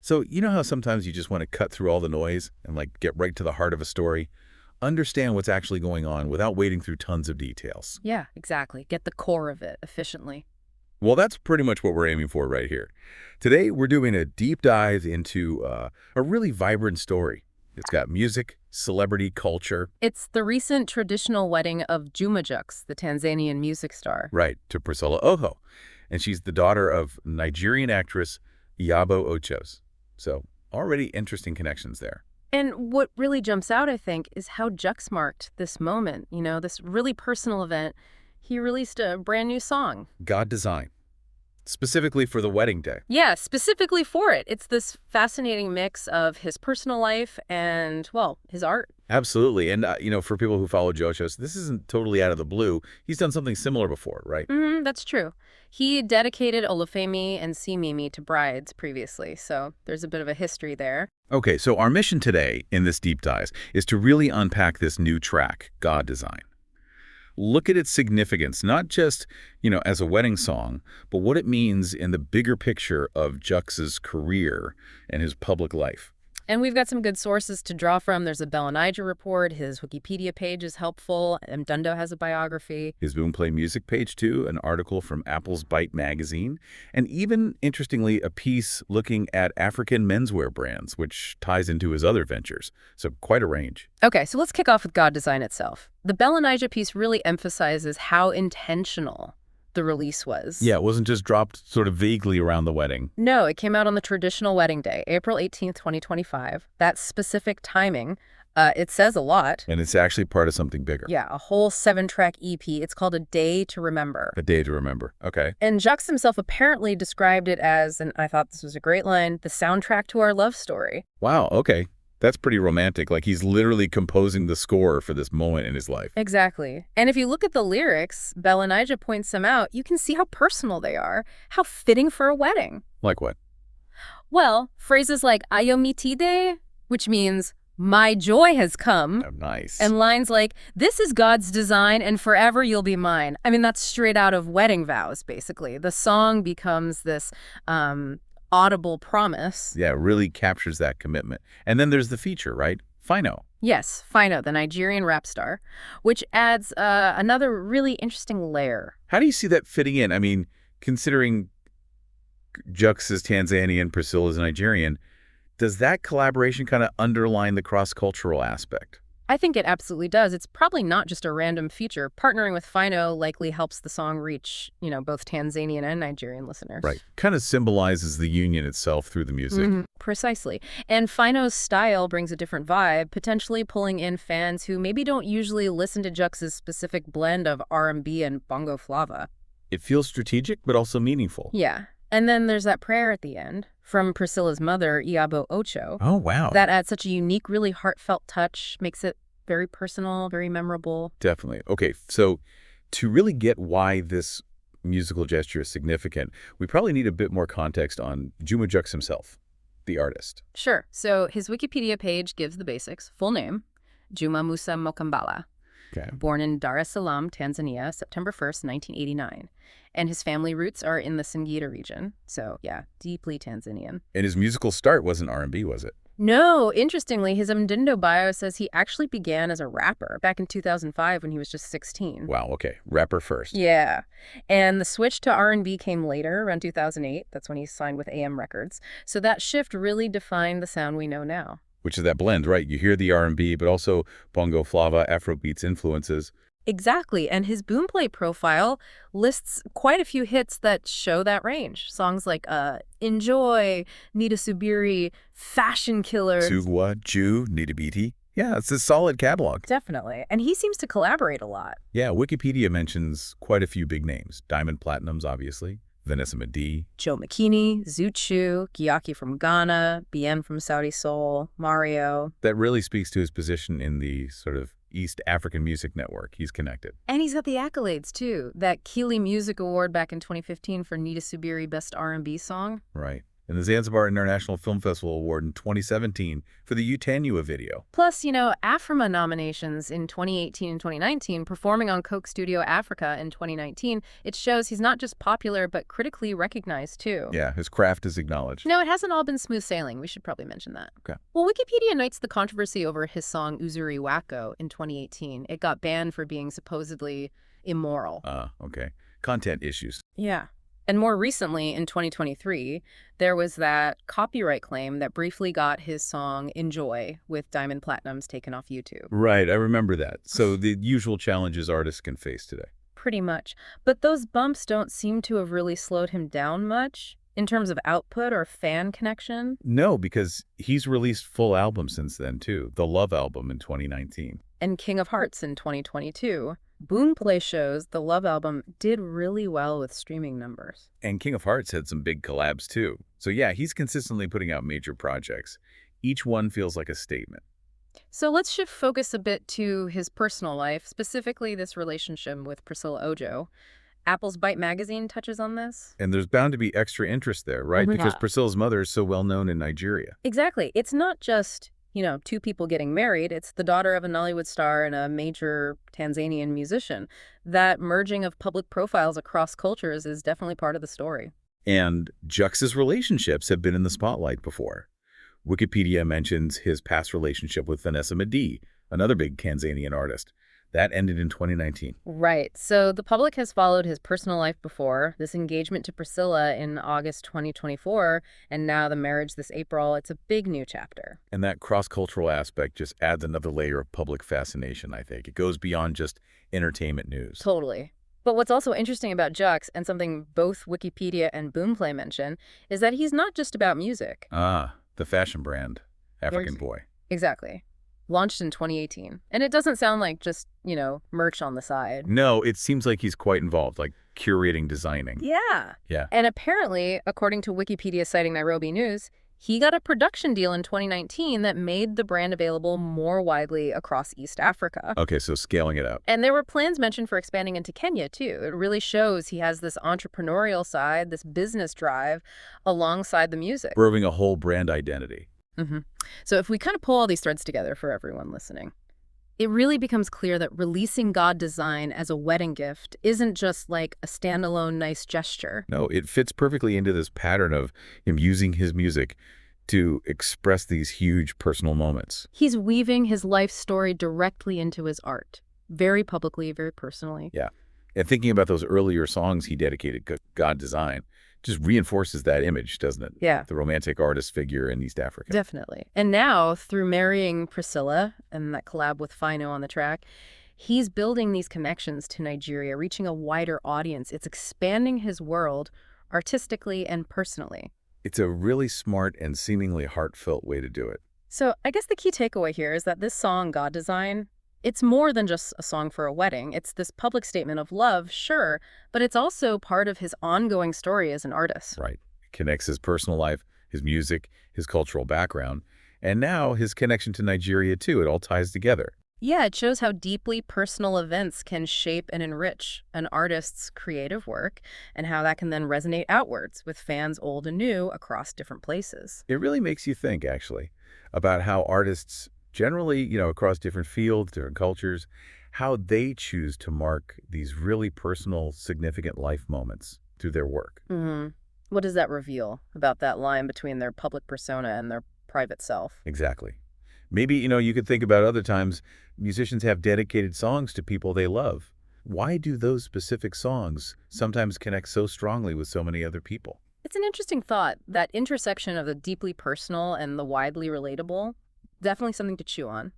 So you know how sometimes you just want to cut through all the noise and get right to the heart of a story? Understand what's actually going on without wading through tons of details. Yeah, exactly. Get the core of it efficiently. Well, that's pretty much what we're aiming for right here. Today, we're doing a deep dive into a really vibrant story. It's got music, celebrity, culture. It's the recent traditional wedding of Juma Jux, the Tanzanian music star. Right, to Priscilla Ojo. And she's the daughter of Nigerian actress Iyabo Ojo. So already interesting connections there. And what really jumps out, I think, is how Jux marked this moment, this really personal event. He released a brand new song. God design. Specifically for the wedding day. Yeah, specifically for it. It's this fascinating mix of his personal life and, well, his art. Absolutely. And, for people who follow JoJo's, this isn't totally out of the blue. He's done something similar before, right? That's true. He dedicated Olufemi and Simimi to brides previously, so there's a bit of a history there. Okay, so our mission today in this deep dive is to really unpack this new track, God Design. Look at its significance, not just, as a wedding song, but what it means in the bigger picture of Jux's career and his public life. And we've got some good sources to draw from. There's a Bellanija report. His Wikipedia page is helpful. Mdundo has a biography. His Boomplay Music page, too, an article from Apple's Byte magazine, and even, interestingly, a piece looking at African menswear brands, which ties into his other ventures. So quite a range. Okay, so let's kick off with God Design itself. The Bellanija piece really emphasizes how intentional the release was. Yeah, it wasn't just dropped sort of vaguely around the wedding. No, it came out on the traditional wedding day, April 18th, 2025. That specific timing, it says a lot. And it's actually part of something bigger. Yeah, a whole 7-track EP. It's called A Day to Remember. A Day to Remember. Okay. And Jux himself apparently described it as, and I thought this was a great line, the soundtrack to our love story. Wow, okay. That's pretty romantic. He's literally composing the score for this moment in his life. Exactly. And if you look at the lyrics, Bellanija points them out, you can see how personal they are, how fitting for a wedding. Like what? Well, phrases like Ayomitide, which means my joy has come. Oh, nice. And lines like, this is God's design and forever you'll be mine. I mean, that's straight out of wedding vows, basically. The song becomes this audible promise. Yeah, it really captures that commitment. And then there's the feature, right? Fino. Yes, Fino, the Nigerian rap star, which adds another really interesting layer. How do you see that fitting in? I mean, considering Jux is Tanzanian, Priscilla's Nigerian, does that collaboration kind of underline the cross-cultural aspect? I think it absolutely does. It's probably not just a random feature. Partnering with Fino likely helps the song reach, both Tanzanian and Nigerian listeners. Right. Kind of symbolizes the union itself through the music. Precisely. And Fino's style brings a different vibe, potentially pulling in fans who maybe don't usually listen to Jux's specific blend of R&B and Bongo Flava. It feels strategic, but also meaningful. Yeah. And then there's that prayer at the end from Priscilla's mother, Iyabo Ojo. Oh, wow. That adds such a unique, really heartfelt touch, makes it very personal, very memorable. Definitely. Okay, so to really get why this musical gesture is significant, we probably need a bit more context on Juma Jux himself, the artist. Sure. So his Wikipedia page gives the basics. Full name, Juma Musa Mokambala. Okay. Born in Dar es Salaam, Tanzania, September 1st, 1989. And his family roots are in the Singida region. So, yeah, deeply Tanzanian. And his musical start wasn't R&B, was it? No, interestingly, his Mdundo bio says he actually began as a rapper back in 2005 when he was just 16. Wow, okay. Rapper first. Yeah. And the switch to R&B came later, around 2008. That's when he signed with AM Records. So that shift really defined the sound we know now. Which is that blend, right? You hear the R&B, but also Bongo, Flava, Afrobeats influences. Exactly, and his Boomplay profile lists quite a few hits that show that range. Songs like Enjoy, Nita Subiri, Fashion Killers. Sugwa, Jew, Nita Biti. Yeah, it's a solid catalog. Definitely, and he seems to collaborate a lot. Yeah, Wikipedia mentions quite a few big names. Diamond Platinums, obviously. Vanessa Mdee. Joe McKinney, Zuchu, Gyaki from Ghana, BM from Saudi Soul, Mario. That really speaks to his position in the sort of East African Music Network. He's connected. And he's got the accolades, too. That Kili Music Award back in 2015 for Nita Subiri Best R&B Song. Right. and the Zanzibar International Film Festival Award in 2017 for the Utanua video. Plus, AFRIMA nominations in 2018 and 2019, performing on Coke Studio Africa in 2019, it shows he's not just popular, but critically recognized, too. Yeah, his craft is acknowledged. No, it hasn't all been smooth sailing. We should probably mention that. Okay. Well, Wikipedia notes the controversy over his song Uzuri Wako in 2018. It got banned for being supposedly immoral. Okay. Content issues. Yeah. And more recently, in 2023, there was that copyright claim that briefly got his song Enjoy with Diamond Platinums taken off YouTube. Right, I remember that. So the usual challenges artists can face today. Pretty much. But those bumps don't seem to have really slowed him down much in terms of output or fan connection. No, because he's released full albums since then, too. The Love album in 2019. And King of Hearts in 2022. Boomplay shows the Love album did really well with streaming numbers. And King of Hearts had some big collabs, too. So yeah, he's consistently putting out major projects. Each one feels like a statement. So let's shift focus a bit to his personal life, specifically this relationship with Priscilla Ojo. Apple's Byte magazine touches on this. And there's bound to be extra interest there, right? Because Priscilla's mother is so well known in Nigeria. Exactly. It's not just two people getting married. It's the daughter of a Nollywood star and a major Tanzanian musician. That merging of public profiles across cultures is definitely part of the story. And Jux's relationships have been in the spotlight before. Wikipedia mentions his past relationship with Vanessa Mdee, another big Tanzanian artist. That ended in 2019. Right. So the public has followed his personal life before, this engagement to Priscilla in August 2024, and now the marriage this April. It's a big new chapter. And that cross-cultural aspect just adds another layer of public fascination, I think. It goes beyond just entertainment news. Totally. But what's also interesting about Jux, and something both Wikipedia and Boomplay mention, is that he's not just about music. The fashion brand, African Boy. Exactly. Launched in 2018. And it doesn't sound like just, merch on the side. No, it seems like he's quite involved, like curating, designing. Yeah. Yeah. And apparently, according to Wikipedia citing Nairobi News, he got a production deal in 2019 that made the brand available more widely across East Africa. Okay, so scaling it up. And there were plans mentioned for expanding into Kenya, too. It really shows he has this entrepreneurial side, this business drive, alongside the music. Growing a whole brand identity. So if we kind of pull all these threads together for everyone listening, it really becomes clear that releasing God Design as a wedding gift isn't just like a standalone nice gesture. No, it fits perfectly into this pattern of him using his music to express these huge personal moments. He's weaving his life story directly into his art, very publicly, very personally. Yeah. And thinking about those earlier songs he dedicated to God Design just reinforces that image, doesn't it? Yeah. The romantic artist figure in East Africa. Definitely. And now, through marrying Priscilla and that collab with Fino on the track, he's building these connections to Nigeria, reaching a wider audience. It's expanding his world artistically and personally. It's a really smart and seemingly heartfelt way to do it. So I guess the key takeaway here is that this song, God Design, it's more than just a song for a wedding. It's this public statement of love, sure, but it's also part of his ongoing story as an artist. Right. It connects his personal life, his music, his cultural background, and now his connection to Nigeria, too. It all ties together. Yeah, it shows how deeply personal events can shape and enrich an artist's creative work, and how that can then resonate outwards with fans old and new across different places. It really makes you think, actually, about how artists generally, across different fields, different cultures, how they choose to mark these really personal, significant life moments through their work. What does that reveal about that line between their public persona and their private self? Exactly. Maybe, you could think about other times musicians have dedicated songs to people they love. Why do those specific songs sometimes connect so strongly with so many other people? It's an interesting thought, that intersection of the deeply personal and the widely relatable. Definitely something to chew on.